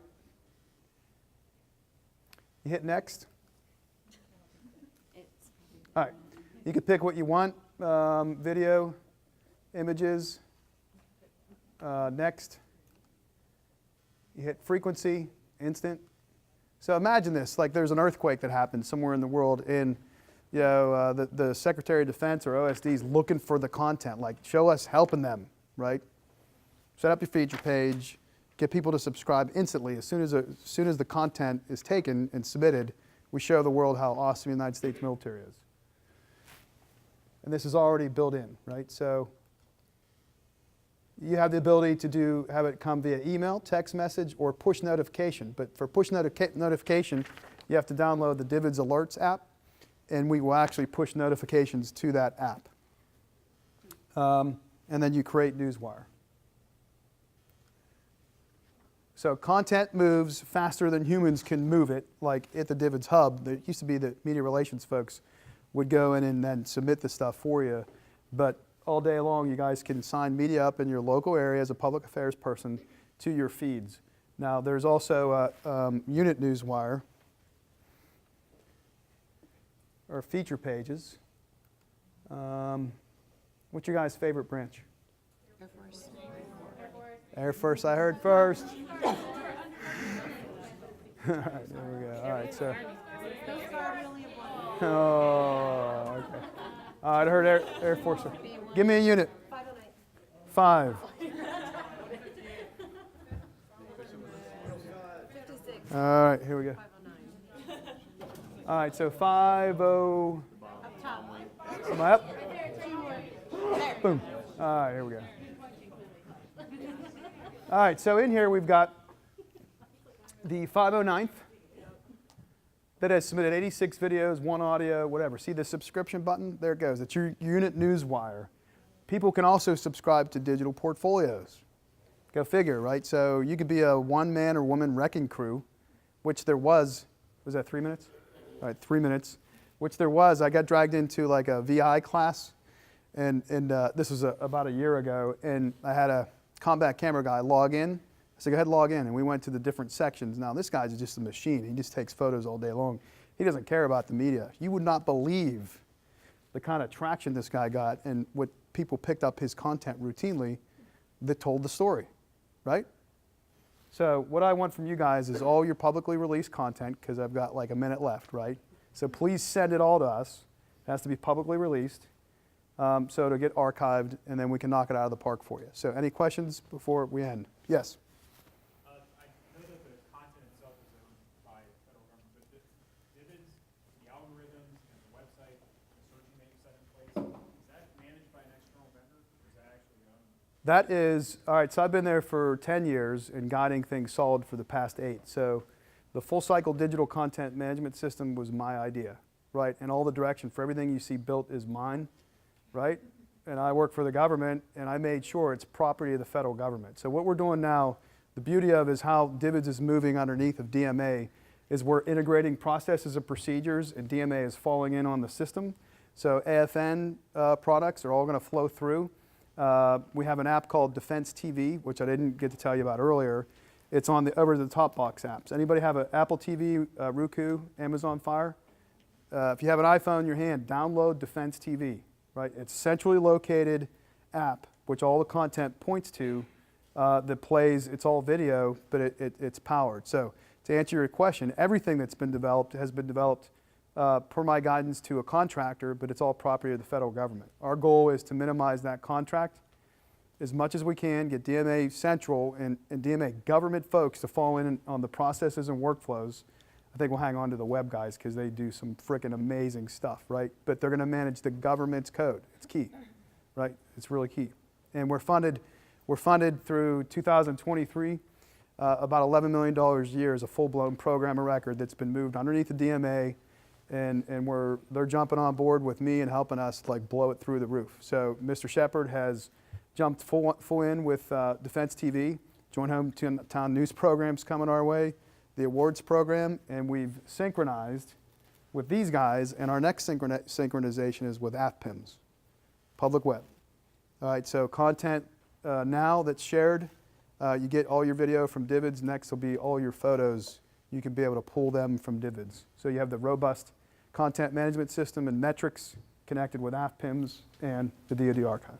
You hit next. All right. You can pick what you want, video, images, next. You hit frequency, instant. So imagine this, like there's an earthquake that happens somewhere in the world and the Secretary of Defense or OSD is looking for the content, like show us helping them, right? Set up your feature page, get people to subscribe instantly. As soon as the content is taken and submitted, we show the world how awesome the United States military is. And this is already built in, right? So you have the ability to have it come via email, text message, or push notification. But for push notification, you have to download the DVIDS Alerts app, and we will actually push notifications to that app. And then you create Newswire. So content moves faster than humans can move it, like at the DVIDS hub. There used to be the media relations folks would go in and then submit the stuff for you. But all day long, you guys can sign media up in your local area as a public affairs person to your feeds. Now, there's also unit Newswire, or feature pages. What's your guys' favorite branch? Air Force. Air Force, I heard first. All right, there we go. All right, so. Oh, okay. I heard Air Force. Give me a unit. 5. 56. All right, here we go. 509. All right, so 50. Up top. Am I up? There. Boom. All right, here we go. All right, so in here we've got the 509th that has submitted 86 videos, 1 audio, whatever. See the subscription button? There it goes. It's your unit Newswire. People can also subscribe to digital portfolios. Go figure, right? So you could be a one-man or woman wrecking crew, which there was that 3 minutes? All right, 3 minutes, which there was. I got dragged into like a VI class, and this was about a year ago, and I had a combat camera guy log in. I said, go ahead and log in, and we went to the different sections. Now, this guy's just a machine. He just takes photos all day long. He doesn't care about the media. You would not believe the kind of traction this guy got and what people picked up his content routinely that told the story, right? So what I want from you guys is all your publicly released content, because I've got like a minute left, right? So please send it all to us. It has to be publicly released. So it'll get archived, and then we can knock it out of the park for you. So any questions before we end? Yes? I know that the content itself is owned by the federal government, but the DVIDS, the algorithms, and the website, the searching that you set in place, is that managed by an external vendor, or is that actually owned? That is, all right, so I've been there for 10 years and guiding things solid for the past 8. So the full cycle digital content management system was my idea, right? And all the direction for everything you see built is mine, right? And I work for the government, and I made sure it's property of the federal government. So what we're doing now, the beauty of is how DVIDS is moving underneath of DMA is we're integrating processes and procedures, and DMA is falling in on the system. So AFN products are all going to flow through. We have an app called Defense TV, which I didn't get to tell you about earlier. It's on the over-the-top box apps. Anybody have an Apple TV, Roku, Amazon Fire? If you have an iPhone in your hand, download Defense TV. Right? It's a centrally located app, which all the content points to, that plays, it's all video, but it's powered. So to answer your question, everything that's been developed has been developed per my guidance to a contractor, but it's all property of the federal government. Our goal is to minimize that contract as much as we can, get DMA Central and DMA government folks to fall in on the processes and workflows. I think we'll hang on to the web guys because they do some freaking amazing stuff, right? But they're going to manage the government's code. It's key, right? It's really key. And we're funded through 2023, about $11 million a year as a full-blown program of record that's been moved underneath the DMA, and they're jumping on board with me and helping us like blow it through the roof. So Mr. Shepard has jumped full in with Defense TV, Joint Hometown News programs coming our way, the awards program, and we've synchronized with these guys, and our next synchronization is with AFPIMS, public web. All right, so content now that's shared, you get all your video from DVIDS. Next will be all your photos. You can be able to pull them from DVIDS. So you have the robust content management system and metrics connected with AFPIMS and the DoD archive.